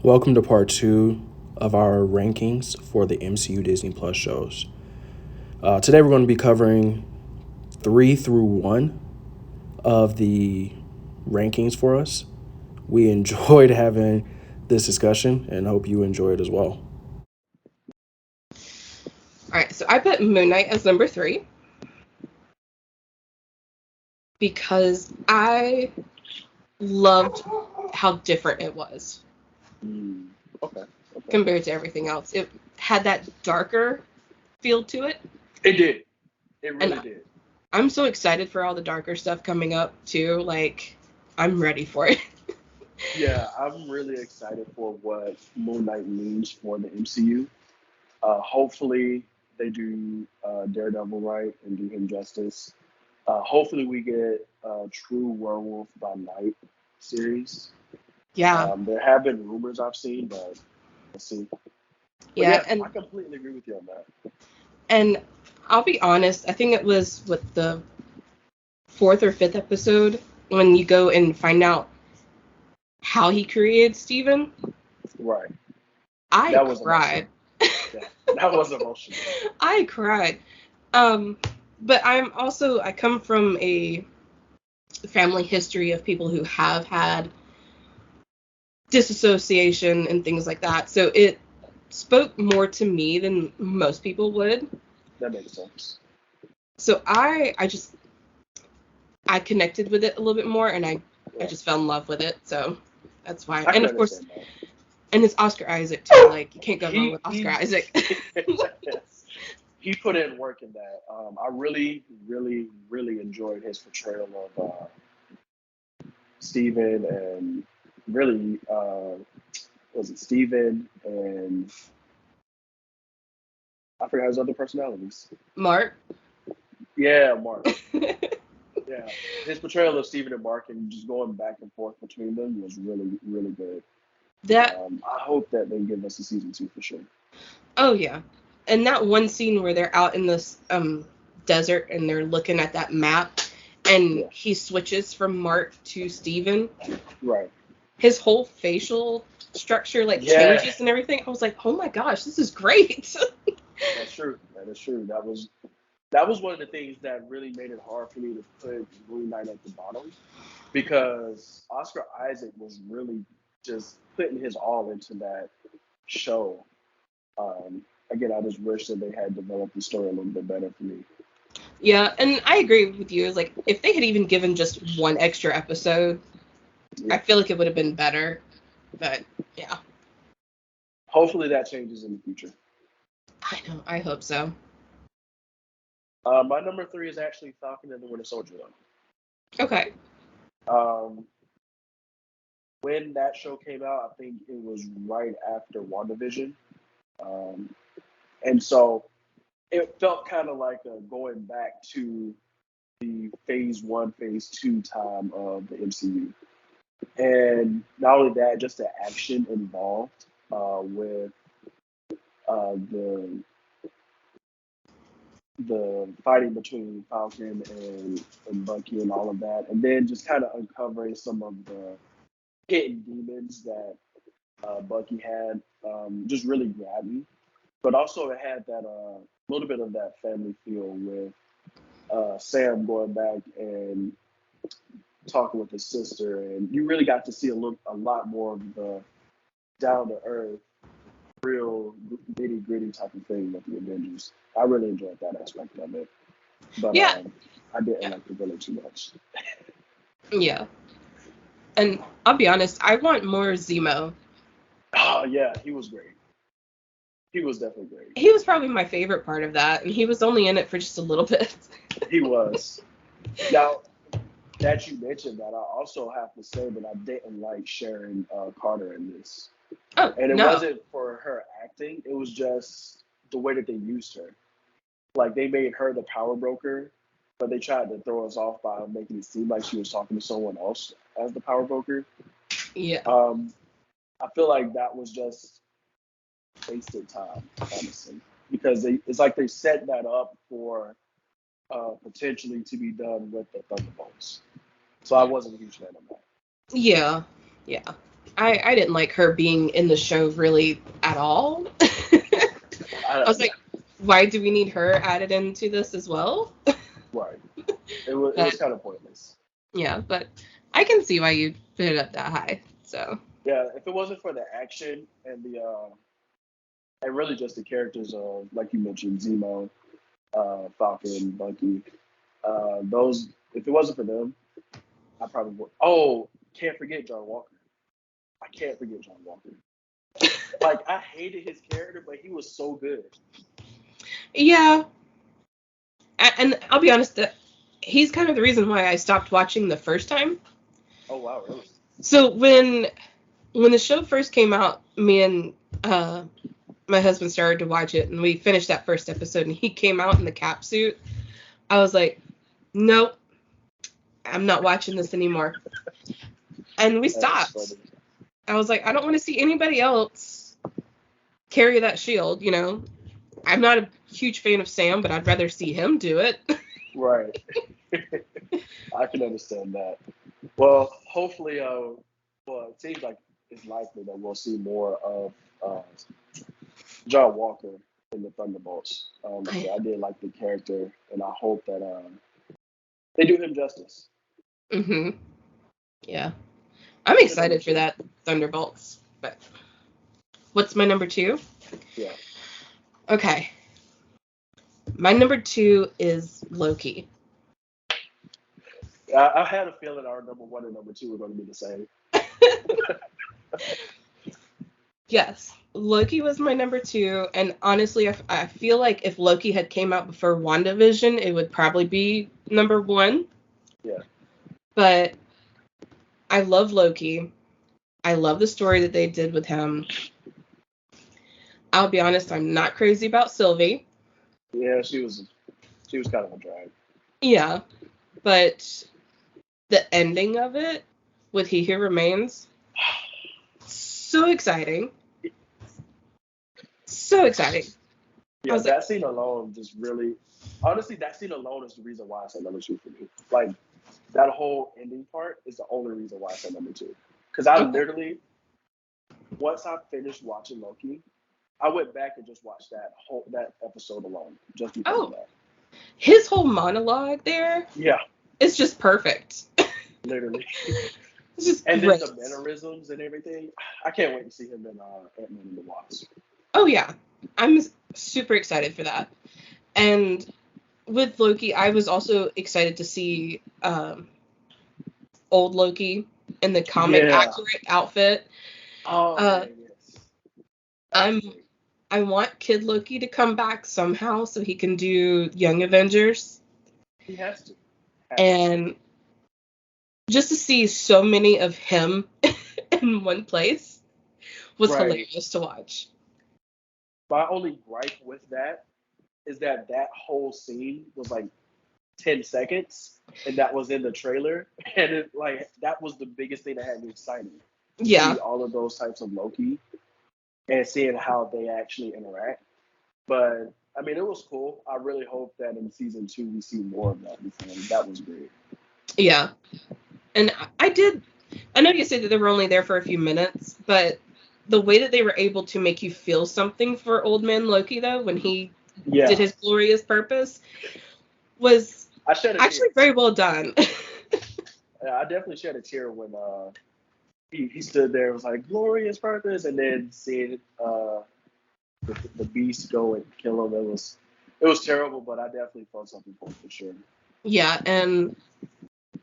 Welcome to part two of our rankings for the MCU Disney Plus shows. Today we're going to be covering 3 through 1 of the rankings for us. We enjoyed having this discussion and hope you enjoy it as well. All right, so I put Moon Knight as number 3 because I loved how different it was Mm, okay. compared to everything else. It had that darker feel to it, It did. It and really did. I'm so excited for all the darker stuff coming up too. Like, I'm ready for it. Yeah, I'm really excited for what Moon Knight means for the MCU. Hopefully, they do Daredevil right and do him justice. Hopefully, we get a true Werewolf by Night series. Yeah, There have been rumors I've seen, but let's see. But yeah, yeah, I and completely agree with you on that. and I'll be honest. I think it was with the fourth or fifth episode when you go and find out how he created Steven. Right. I That was emotional. cried. Yeah, that was emotional. I cried. Um, but I come from a family history of people who have had disassociation and things like that. So it spoke more to me than most people would. That makes sense. So I connected with it a little bit more, and I Yeah, just fell in love with it. So that's why. I And can of course, understand that. and it's Oscar Isaac too. Like, you can't go wrong he with Oscar he Isaac. he put in work in that. I really, really, really enjoyed his portrayal of Steven and really was it Steven and I forgot his other personalities. Mark. Yeah, Mark. Yeah, his portrayal of Steven and Mark and just going back and forth between them was really, really good. That I hope that they give us a season 2 for sure. Oh yeah, and that one scene where they're out in this desert and they're looking at that map, and Yeah, he switches from Mark to Steven. right. His whole facial structure like Yeah, changes and everything. I was like, oh my gosh, this is great. that's true. That is true. That was one of the things that really made it hard for me to put Moon Knight at the bottom because Oscar Isaac was really just putting his all into that show. Um, Again, I just wish that they had developed the story a little bit better for me. Yeah, and I agree with you. Like, if they had even given just one extra episode, I Yeah. feel like it would have been better. But yeah, Hopefully that changes in the future. I know. I hope so. My number 3 is actually Falcon and the Winter Soldier. Okay. Um, when that show came out, I think it was right after WandaVision. Um, and so it felt kind of like going back to the phase 1, phase 2 time of the MCU. And not only that, just the action involved with the fighting between Falcon and Bucky and all of that, and then just kind of uncovering some of the hidden demons that Bucky had, just really grabbed me. But also it had that little bit of that family feel with Sam going back and talking with his sister, and you really got to see a lot more of the down to earth, real nitty gritty type of thing with the Avengers. I really enjoyed that aspect of it, but Yeah. I didn't Yeah. like the villain too much. Yeah. And I'll be honest, I want more Zemo. Oh yeah, he was great. He was definitely great. He was probably my favorite part of that, and he was only in it for just a little bit. He was. Now that you mentioned that, I also have to say that I didn't like Sharon Carter in this, Oh, and it no. wasn't for her acting. It was just the way that they used her. Like they made her the power broker, but they tried to throw us off by making it seem like she was talking to someone else as the power broker. Yeah. Um, I feel like that was just wasted time, honestly, because it's like they set that up for potentially to be done with the Thunderbolts. So I wasn't a huge fan of that. Yeah. Yeah. I didn't like her being in the show really at all. I was like, why do we need her added into this as well? Right. It was But kind of pointless. yeah, but I can see why you put it up that high. So Yeah, if it wasn't for the action and the and really just the characters of, like you mentioned, Zemo, Falcon, Bucky, those, if it wasn't for them, I probably would. Oh, can't forget John Walker. I can't forget John Walker. Like, I hated his character, but he was so good. yeah, and I'll be honest that he's kind of the reason why I stopped watching the first time. Oh wow, really? So when the show first came out, me and my husband started to watch it, and we finished that first episode, and he came out in the cap suit. I was like, nope, I'm not watching this anymore. And we stopped. I was like, I don't want to see anybody else carry that shield, you know. I'm not a huge fan of Sam, but I'd rather see him do it. Right. I can understand that. Well, hopefully, well, it seems like it's likely that we'll see more of uh, John Walker in the Thunderbolts. I did like the character, and I hope that they do him justice. Mm-hmm. Yeah. I'm excited for that Thunderbolts. But what's my number 2? Yeah. Okay. My number 2 is Loki. I had a feeling our number 1 and number 2 were going to be the same. Yes, Loki was my number 2, and honestly, I feel like if Loki had came out before WandaVision, it would probably be number 1. Yeah. But I love Loki. I love the story that they did with him. I'll be honest, I'm not crazy about Sylvie. Yeah, she was kind of a drag. Yeah, but the ending of it with He Who Remains, so exciting. So exciting. Yeah, that scene alone just really, honestly, that scene alone is the reason why I said number 2 for me. Like, that whole ending part is the only reason why I said number 2. Because I literally, once I finished watching Loki, I went back and just watched that episode alone, just because of that. His whole monologue there, it's just perfect. Literally. It's just and great. Then the mannerisms and everything. I can't wait to see him in Ant-Man and the Wasp. Oh yeah, I'm super excited for that. And with Loki, I was also excited to see old Loki in the comic accurate outfit. Oh, yes. I want Kid Loki to come back somehow so he can do Young Avengers. He has to. And just to see so many of him in one place was hilarious to watch. My only gripe with that is that whole scene was like 10 seconds, and that was in the trailer, and it, like, that was the biggest thing that had me excited. Yeah. See all of those types of Loki and seeing how they actually interact. But I mean, it was cool. I really hope that in season 2 we see more of that. That was great. Yeah. And I know you said that they were only there for a few minutes, but the way that they were able to make you feel something for Old Man Loki, though, when he did his glorious purpose, was actually very well done. I definitely shed a tear when he stood there and was like, glorious purpose, and then seeing the beast go and kill him. It was terrible, but I definitely felt something for sure. Yeah, and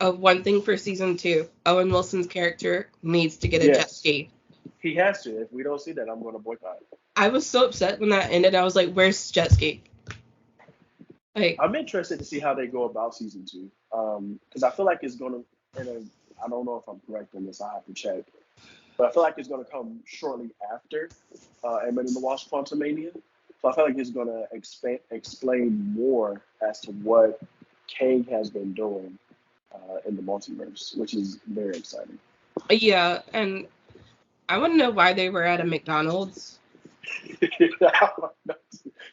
one thing for season 2, Owen Wilson's character needs to get a jet ski. He has to. If we don't see that, I'm going to boycott. I was so upset when that ended. I was like, where's jet ski? Like, I'm interested to see how they go about season 2. Because I feel like it's going to, I don't know if I'm correct on this, I have to check. But I feel like it's going to come shortly after Ant-Man and the Wasp: Quantumania. So I feel like it's going to explain more as to what Kang has been doing in the multiverse, which is very exciting. Yeah, and I want to know why they were at a McDonald's.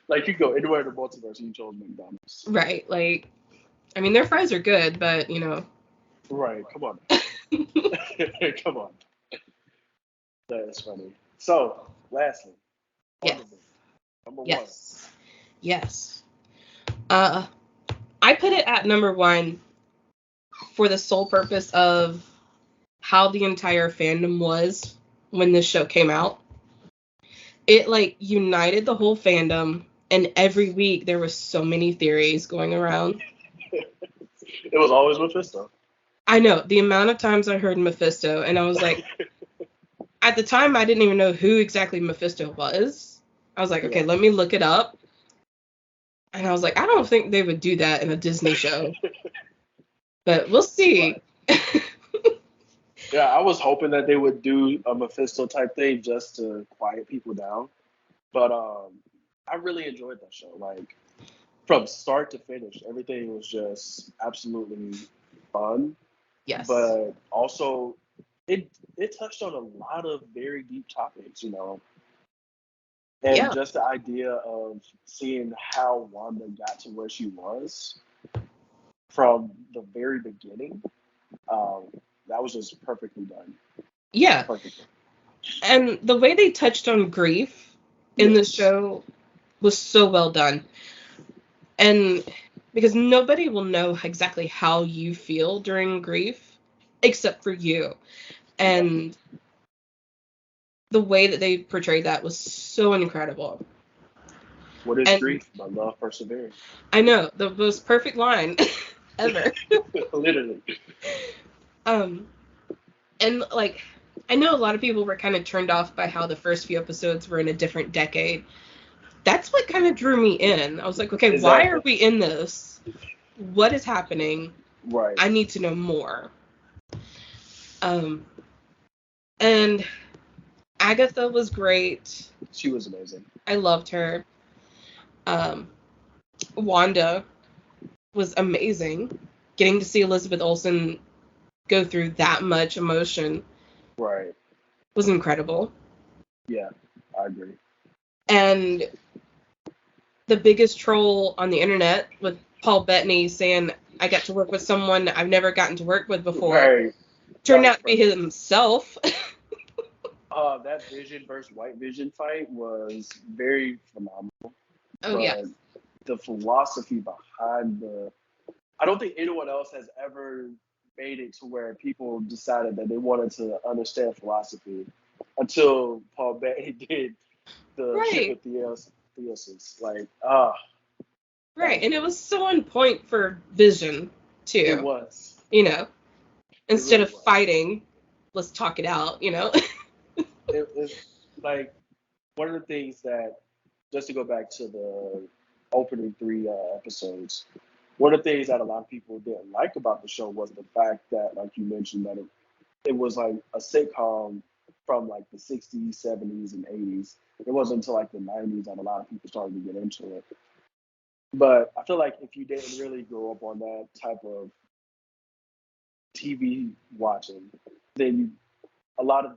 Like, you go anywhere in the multiverse and you chose McDonald's. Right, like, I mean, their fries are good, but, you know. Right, come on. Come on. That is funny. So, lastly, Yes. WandaVision, number one. Yes. I put it at number one for the sole purpose of how the entire fandom was when this show came out. It like united the whole fandom, and every week there were so many theories going around. It was always Mephisto. I know the amount of times I heard Mephisto, and I was like, at the time I didn't even know who exactly Mephisto was. I was like, okay, let me look it up. And I was like, I don't think they would do that in a Disney show. But we'll see. Yeah, I was hoping that they would do a Mephisto type thing just to quiet people down. But I really enjoyed that show. Like from start to finish, everything was just absolutely fun. Yes. But also it touched on a lot of very deep topics, you know. And Yeah. just the idea of seeing how Wanda got to where she was from the very beginning, that was just perfectly done. Yeah. Perfectly. And the way they touched on grief in the show was so well done. And because nobody will know exactly how you feel during grief except for you. And the way that they portrayed that was so incredible. What is grief but love persevering? I know, the most perfect line ever. Literally. And like, I know a lot of people were kind of turned off by how the first few episodes were in a different decade. That's what kind of drew me in. I was like, okay, why are we in this? What is happening? Right. I need to know more. And Agatha was great. She was amazing. I loved her. Wanda was amazing. Getting to see Elizabeth Olsen go through that much emotion was incredible. Yeah, I agree. And the biggest troll on the internet with Paul Bettany saying, I got to work with someone I've never gotten to work with before, turned out to be himself. That Vision versus White Vision fight was very phenomenal. Oh, yeah. The philosophy behind I don't think anyone else has ever made it to where people decided that they wanted to understand philosophy until Paul Bettany did the shit with Theosis. Like, Right, and it was so on point for Vision, too. It was. You know, instead of fighting, let's talk it out, you know? It's like one of the things that, just to go back to the opening 3 episodes, one of the things that a lot of people didn't like about the show was the fact that, like you mentioned, that it was like a sitcom from like the 60s, 70s, and 80s. It wasn't until like the 90s that a lot of people started to get into it. But I feel like if you didn't really grow up on that type of TV watching, then a lot of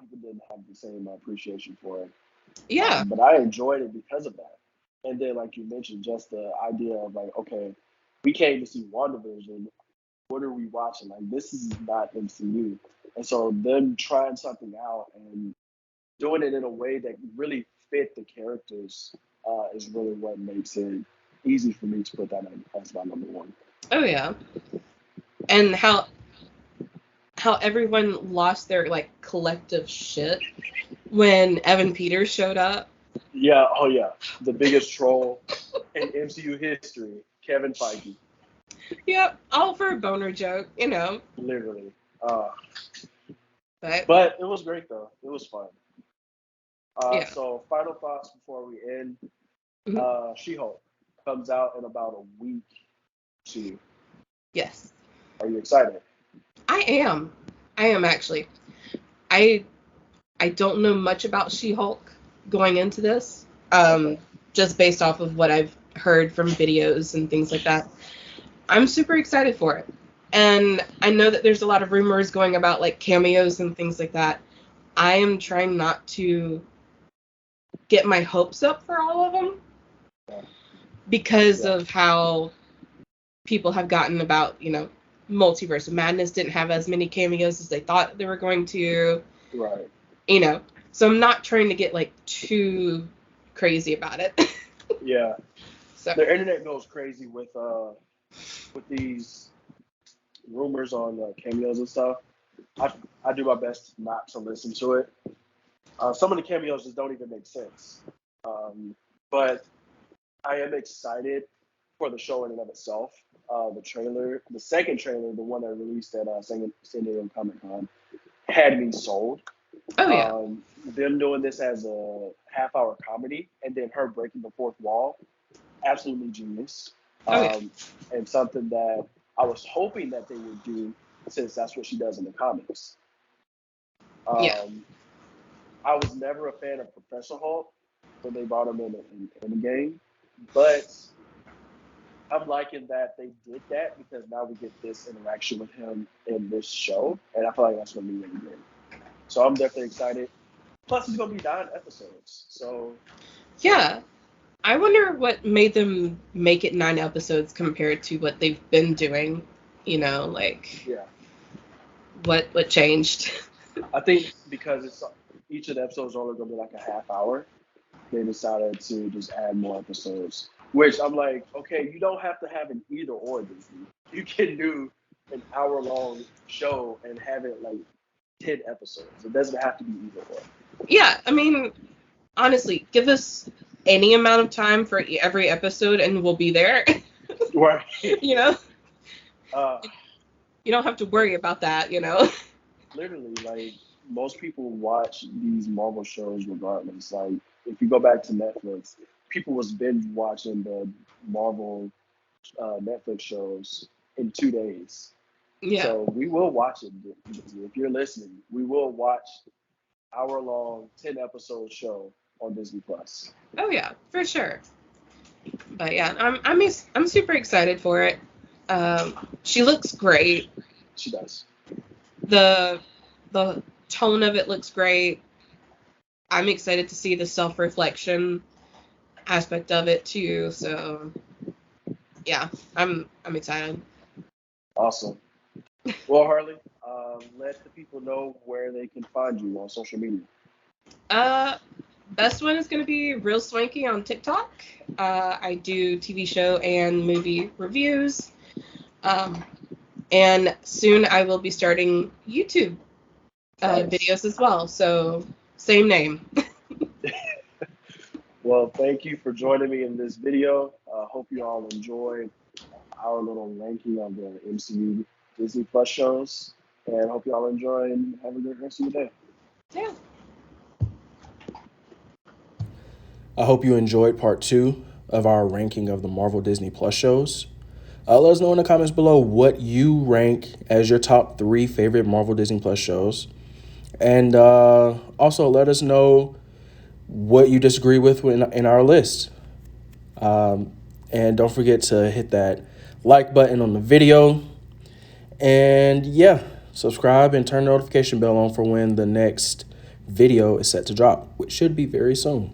people didn't have the same appreciation for it. Yeah. But I enjoyed it because of that. And then, like you mentioned, just the idea of like, okay, we came to see WandaVision. What are we watching? Like, this is not MCU. And so them trying something out and doing it in a way that really fit the characters is really what makes it easy for me to put that as my number one. Oh, yeah. And how everyone lost their, like, collective shit when Evan Peters showed up. Yeah, oh yeah. The biggest troll in MCU history, Kevin Feige. Yep, all for a boner joke, you know. Literally. But it was great, though. It was fun. So, final thoughts before we end. She-Hulk comes out in about a week to you. Yes. Are you excited? I am actually. I don't know much about She-Hulk going into this, just based off of what I've heard from videos and things like that. I'm super excited for it. And I know that there's a lot of rumors going about like cameos and things like that. I am trying not to get my hopes up for all of them because of how people have gotten about, you know, Multiverse of Madness didn't have as many cameos as they thought they were going to. Right. you know. So I'm not trying to get like too crazy about it. Yeah, So the internet goes crazy with these rumors on cameos and stuff. I I do my best not to listen to it. Some of the cameos just don't even make sense. Um, but I am excited for the show in and of itself. The trailer, the second trailer, the one that released at San Diego Comic Con, had me sold. oh yeah, Them doing this as a half-hour comedy and then her breaking the fourth wall, absolutely genius. oh yeah, Um, and something that I was hoping that they would do since that's what she does in the comics. yeah, Um, I was never a fan of Professor Hulk when they brought him in the game, but I'm liking that they did that because now we get this interaction with him in this show, and I feel like that's going to be really good. So I'm definitely excited. Plus, it's going to be 9 episodes, so yeah. I wonder what made them make it 9 episodes compared to what they've been doing. You know, like yeah. what changed? I think because it's each of the episodes are only going to be like a half hour, they decided to just add more episodes. Which I'm like, okay, you don't have to have an either or Disney. You can do an hour long show and have it like 10 episodes. It doesn't have to be either or. Yeah, I mean, honestly, give us any amount of time for every episode, and we'll be there. Right. You know, Uh, you don't have to worry about that. You know. Literally, like most people watch these Marvel shows regardless. Like if you go back to Netflix, people was binge watching the Marvel Netflix shows in 2 days. Yeah. So we will watch it. If you're listening, we will watch hour long 10 episode show on Disney Plus. Oh yeah, for sure. But yeah, I'm super excited for it. She looks great. She does. The the tone of it looks great. I'm excited to see the self-reflection aspect of it too. So yeah, I'm excited. Awesome. Well, Harley, let the people know where they can find you on social media. Uh, Best one is gonna be Real Swanky on TikTok. I do TV show and movie reviews. Um, and soon I will be starting YouTube Nice. videos as well. So same name. Well, thank you for joining me in this video. Hope you all enjoyed our little ranking of the MCU Disney Plus shows, and hope you all enjoy and have a good rest of your day. Yeah. I hope you enjoyed part 2 of our ranking of the Marvel Disney Plus shows. Let us know in the comments below what you rank as your top 3 favorite Marvel Disney Plus shows. And also let us know what you disagree with in our list. And don't forget to hit that like button on the video. And yeah, subscribe and turn the notification bell on for when the next video is set to drop, which should be very soon.